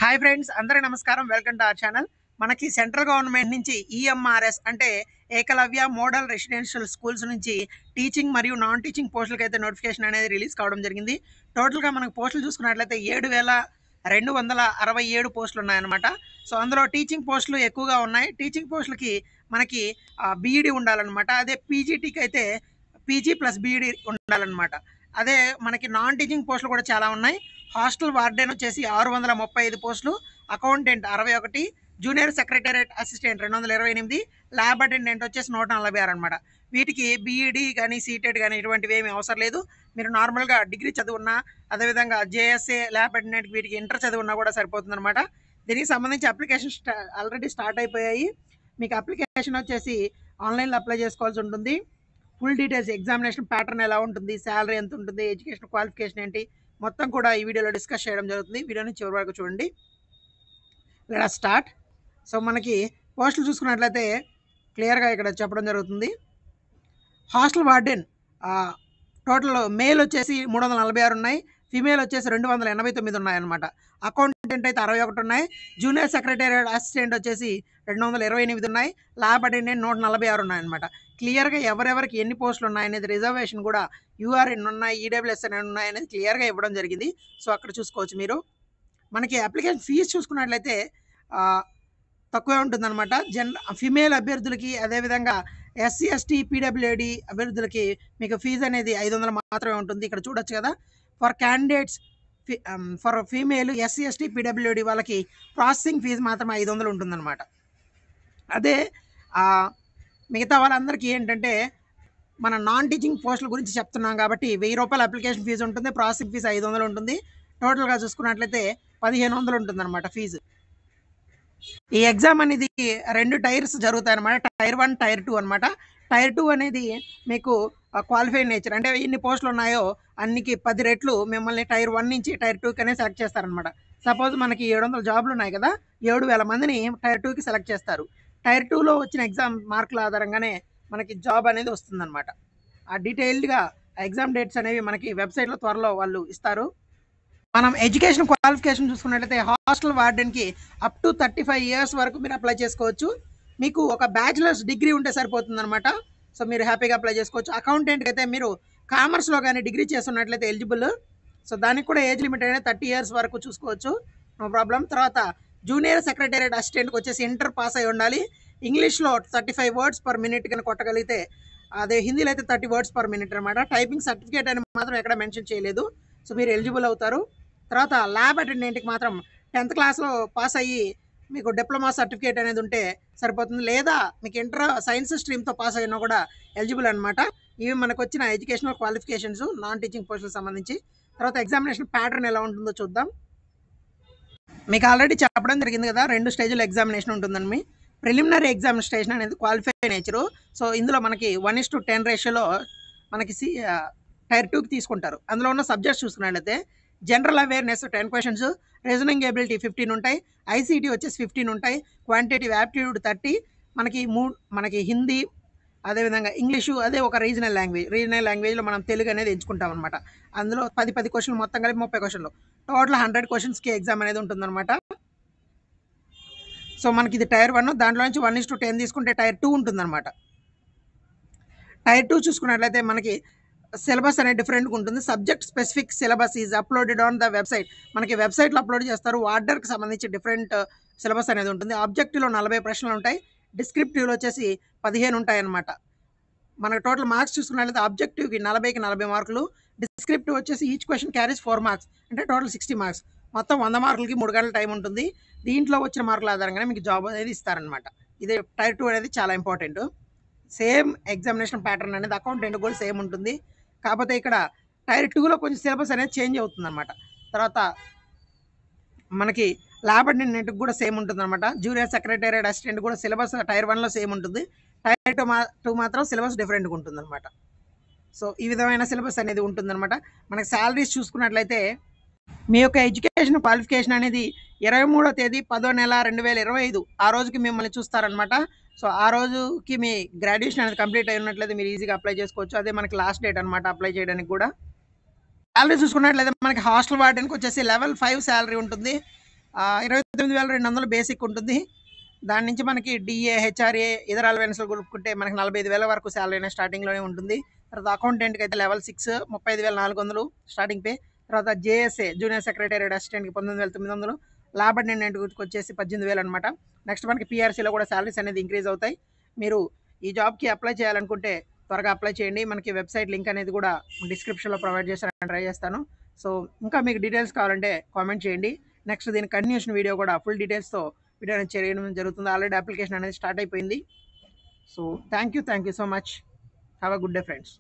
Hi friends, అందరికీ నమస్కారం. Welcome to our channel. మనకి సెంట్రల్ గవర్నమెంట్ నుంచి ఈఎంఆర్ఎస్ అంటే ఏకలవ్య మోడల్ రెసిడెన్షియల్ స్కూల్స్ నుంచి టీచింగ్ మరియు నాన్ టీచింగ్ పోస్టులకి అయితే నోటిఫికేషన్ అనేది రిలీజ్ కావడం జరిగింది. టోటల్గా మనకు పోస్టులు చూసుకున్నట్లయితే 7,267 పోస్టులు ఉన్నాయన్నమాట. సో అందులో టీచింగ్ పోస్టులు ఎక్కువగా ఉన్నాయి. టీచింగ్ పోస్టులకి మనకి బీఈడి ఉండాలన్నమాట. అదే పీజీటీకి అయితే పీజీ ప్లస్ బీఈడి ఉండాలన్నమాట. అదే మనకి నాన్ టీచింగ్ పోస్టులు కూడా చాలా ఉన్నాయి. హాస్టల్ వార్డెన్ వచ్చేసి 635 పోస్టులు, accountant 61, junior secretariat assistant 228, lab attendant వచ్చేసి 146 అనమాట. వీటికి బీఈడి కానీ సీటెట్ కానీ ఇటువంటివి ఏమీ అవసరం లేదు. మీరు నార్మల్గా డిగ్రీ చదువున్నా, అదేవిధంగా జేఎస్ఏ ల్యాబ్ అటెండెంట్ వీటికి ఇంటర్ చదువున్నా కూడా సరిపోతుంది అనమాట. దీనికి సంబంధించి అప్లికేషన్ ఆల్రెడీ స్టార్ట్ అయిపోయాయి. మీకు అప్లికేషన్ వచ్చేసి ఆన్లైన్లో అప్లై చేసుకోవాల్సి ఉంటుంది. ఫుల్ డీటెయిల్స్, ఎగ్జామినేషన్ ప్యాటర్న్ ఎలా ఉంటుంది, శాలరీ ఎంత ఉంటుంది, ఎడ్యుకేషన్ క్వాలిఫికేషన్ ఏంటి, మొత్తం కూడా ఈ వీడియోలో డిస్కస్ చేయడం జరుగుతుంది. వీడియోని చివరి వరకు చూడండి. Let us start. సో మనకి పోస్టులు చూసుకున్నట్లయితే క్లియర్గా ఇక్కడ చెప్పడం జరుగుతుంది. హాస్టల్ వార్డెన్ టోటల్ మేల్ వచ్చేసి 346 ఉన్నాయి, ఫీమేల్ వచ్చేసి 289 ఉన్నాయన్నమాట. అకౌంటెంట్ అయితే 61 ఉన్నాయి, జూనియర్ సెక్రటేరియట్ అసిస్టెంట్ వచ్చేసి 228 ఉన్నాయి, ల్యాబ్ అటెండెంట్ 146 ఉన్నాయన్నమాట. క్లియర్గా ఎవరెవరికి ఎన్ని పోస్టులు ఉన్నాయనేది, రిజర్వేషన్ కూడా యూఆర్ ఎన్ని ఉన్నాయి, ఈడబ్ల్యూఎస్ ఎన్ని ఉన్నాయి అనేది క్లియర్గా ఇవ్వడం జరిగింది. సో అక్కడ చూసుకోవచ్చు మీరు. మనకి అప్లికేషన్ ఫీజు చూసుకున్నట్లయితే తక్కువే ఉంటుందన్నమాట. ఫిమేల్ అభ్యర్థులకి, అదేవిధంగా ఎస్సీ ఎస్టీ పీడబ్ల్యూడి అభ్యర్థులకి మీకు ఫీజు అనేది 500 మాత్రమే ఉంటుంది. ఇక్కడ చూడొచ్చు కదా. For candidates for female SC ST PWD వాళ్ళకి ప్రాసెసింగ్ ఫీజు మాత్రం 500 ఉంటుందన్నమాట. అదే మిగతా వాళ్ళందరికీ ఏంటంటే మన నాన్ టీచింగ్ పోస్టుల గురించి చెప్తున్నాం కాబట్టి 1000 రూపాయల అప్లికేషన్ ఫీజు ఉంటుంది, ప్రాసెసింగ్ ఫీజు 500 ఉంటుంది. టోటల్గా చూసుకున్నట్లయితే 1500 ఉంటుంది అనమాట ఫీజు. ఈ ఎగ్జామ్ అనేది 2 టైర్స్ జరుగుతాయి అనమాట. టైర్ 1, టైర్ 2 అనమాట. టైర్ 2 అనేది మీకు క్వాలిఫైడ్ నేచర్, అంటే ఎన్ని పోస్టులు ఉన్నాయో అన్నికి 10 రెట్లు మిమ్మల్ని టైర్ 1 నుంచి టైర్ 2 కనే సెలెక్ట్ చేస్తారనమాట. సపోజ్ మనకి 700 జాబ్లు ఉన్నాయి కదా, 7000 మందిని టైర్ 2కి సెలెక్ట్ చేస్తారు. టైర్ 2లో వచ్చిన ఎగ్జామ్ మార్కుల ఆధారంగానే మనకి జాబ్ అనేది వస్తుందన్నమాట. ఆ డీటెయిల్డ్గా ఎగ్జామ్ డేట్స్ అనేవి మనకి వెబ్సైట్లో త్వరలో వాళ్ళు ఇస్తారు. మనం ఎడ్యుకేషన్ క్వాలిఫికేషన్ చూసుకున్నట్లయితే హాస్టల్ వార్డెన్కి అప్ టు 35 ఇయర్స్ వరకు మీరు అప్లై చేసుకోవచ్చు. మీకు ఒక బ్యాచిలర్స్ డిగ్రీ ఉంటే సరిపోతుంది అనమాట. సో మీరు హ్యాపీగా అప్లై చేసుకోవచ్చు. అకౌంటెంట్కి అయితే మీరు కామర్స్లో కానీ డిగ్రీ చేస్తున్నట్లయితే ఎలిజిబుల్. సో దానికి కూడా ఏజ్ లిమిట్ అనేది 30 ఇయర్స్ వరకు చూసుకోవచ్చు, నో ప్రాబ్లం. తర్వాత జూనియర్ సెక్రటేరియట్ అసిస్టెంట్కి వచ్చేసి ఇంటర్ పాస్ అయి ఉండాలి. ఇంగ్లీష్లో 35 వర్డ్స్ పర్ మినిట్ కానీ కొట్టగలిగితే, అదే హిందీలో అయితే 30 వర్డ్స్ పర్ మినిట్ అనమాట. టైపింగ్ సర్టిఫికేట్ అని మాత్రం ఎక్కడ మెన్షన్ చేయలేదు. సో మీరు ఎలిజిబుల్ అవుతారు. తర్వాత ల్యాబ్ అటెండెంట్కి మాత్రం 10th క్లాస్లో పాస్ అయ్యి మీకు డిప్లొమా సర్టిఫికేట్ అనేది ఉంటే సరిపోతుంది, లేదా మీకు ఇంటర్ సైన్స్ స్ట్రీమ్తో పాస్ అయినా కూడా ఎలిజిబుల్ అనమాట. ఇవి మనకు వచ్చిన ఎడ్యుకేషనల్ క్వాలిఫికేషన్స్ నాన్ టీచింగ్ పోస్టులకు సంబంధించి. తర్వాత ఎగ్జామినేషన్ ప్యాటర్న్ ఎలా ఉంటుందో చూద్దాం. మీకు ఆల్రెడీ చెప్పడం జరిగింది కదా, 2 స్టేజ్లో ఎగ్జామినేషన్ ఉంటుందని. ప్రిలిమినరీ ఎగ్జామినేషన్ అనేది క్వాలిఫైడ్ నేచరు. సో ఇందులో మనకి 1:10 రేషియోలో మనకి టైర్ 2కి తీసుకుంటారు. అందులో ఉన్న సబ్జెక్ట్స్ చూసుకున్నట్లయితే general awareness 10 questions, reasoning ability 15 ఉంటాయి, ఐసీటీ వచ్చేసి 15 ఉంటాయి, క్వాంటిటేటివ్ యాప్టిట్యూడ్ 30, మనకి హిందీ, అదేవిధంగా ఇంగ్లీషు, అదే ఒక రీజనల్ లాంగ్వేజ్లో మనం తెలుగు అనేది ఎంచుకుంటాం అనమాట. అందులో 10 క్వశ్చన్లు, మొత్తం కలిపి 30 క్వశ్చన్లు, టోటల్ 100 క్వశ్చన్స్కి ఎగ్జామ్ అనేది ఉంటుందన్నమాట. సో మనకి ఇది టైర్ 1, దాంట్లో నుంచి 1:10 తీసుకుంటే టైర్ 2 ఉంటుందన్నమాట. టైర్ 2 చూసుకున్నట్లయితే మనకి సిలబస్ అనేది డిఫరెంట్గా ఉంటుంది. Subject specific syllabus is uploaded on the website. మనకి వెబ్సైట్లో అప్లోడ్ చేస్తారు. వార్డర్కి సంబంధించి డిఫరెంట్ సిలబస్ అనేది ఉంటుంది. ఆబ్జెక్టివ్లో 40 ప్రశ్నలు ఉంటాయి, డిస్క్రిప్టివ్లో వచ్చేసి 15 ఉంటాయి అన్నమాట. మనకి టోటల్ మార్క్స్ చూసుకున్నట్లయితే ఆబ్జెక్టివ్కి 40కి 40 మార్కులు, డిస్క్రిప్టివ్ వచ్చేసి ఈచ్ క్వశ్చన్ క్యారీస్ 4 మార్క్స్, అంటే టోటల్ 60 మార్క్స్. మొత్తం 100 మార్కులకి 3 గంటల టైం ఉంటుంది. దీంట్లో వచ్చిన మార్కుల ఆధారంగానే మీకు జాబ్ అనేది ఇస్తారనమాట. ఇది టైర్ 2 అనేది చాలా ఇంపార్టెంట్. సేమ్ ఎగ్జామినేషన్ ప్యాటర్న్ అనేది అకౌంటెంట్ కూడా సేమ్ ఉంటుంది. కాకపోతే ఇక్కడ టైర్ 2లో కొంచెం సిలబస్ అనేది చేంజ్ అవుతుంది అనమాట. తర్వాత మనకి ల్యాబ్ అటెండెంట్ కూడా సేమ్ ఉంటుంది అనమాట. జూనియర్ సెక్రటేరియట్ అసిస్టెంట్ కూడా సిలబస్ టైర్ 1లో సేమ్ ఉంటుంది, టైర్ 2 మాత్రం సిలబస్ డిఫరెంట్గా ఉంటుంది అనమాట. సో ఈ విధమైన సిలబస్ అనేది ఉంటుందన్నమాట. మనకి శాలరీస్ చూసుకున్నట్లయితే మీ యొక్క ఎడ్యుకేషన్ క్వాలిఫికేషన్ అనేది 23వ తేదీ 10వ నెల 2025 ఆ రోజుకి మిమ్మల్ని చూస్తారనమాట. సో ఆ రోజుకి మీ గ్రాడ్యుయేషన్ అనేది కంప్లీట్ అయి ఉన్నట్లయితే మీరు ఈజీగా అప్లై చేసుకోవచ్చు. అదే మనకి లాస్ట్ డేట్ అనమాట అప్లై చేయడానికి కూడా. శాలరీ చూసుకున్నట్లయితే మనకి హాస్టల్ వార్డెన్కి వచ్చేసి లెవెల్ 5 శాలరీ ఉంటుంది. 29,200 బేసిక్ ఉంటుంది. దాని నుంచి మనకి డిఏ, హెచ్ఆర్ఏ, ఇతర అలవెన్స్లు కలుపుకుంటే మనకి 45,000 వరకు శాలరీ అనేది స్టార్టింగ్లోనే ఉంటుంది. తర్వాత అకౌంటెంట్కి అయితే లెవెల్ 6 35,400 స్టార్టింగ్ పే. తర్వాత జేఎస్ఏ జూనియర్ సెక్రటరీ అసిస్టెంట్కి 19,900, ల్యాబ్ అటెండెంట్కి వచ్చేసి 18,000 అనమాట. నెక్స్ట్ మనకి పిఆర్సీలో కూడా శాలరీస్ అనేది ఇంక్రీజ్ అవుతాయి. మీరు ఈ జాబ్కి అప్లై చేయాలనుకుంటే త్వరగా అప్లై చేయండి. మనకి వెబ్సైట్ లింక్ అనేది కూడా డిస్క్రిప్షన్లో ప్రొవైడ్ చేస్తాను, ట్రై చేస్తాను. సో ఇంకా మీకు డీటెయిల్స్ కావాలంటే కామెంట్ చేయండి. నెక్స్ట్ దీని కంటిన్యూషన్ వీడియో కూడా ఫుల్ డీటెయిల్స్తో వీడియో అనేది చేయడం జరుగుతుంది. ఆల్రెడీ అప్లికేషన్ అనేది స్టార్ట్ అయిపోయింది. So thank you so much. Have a good day friends.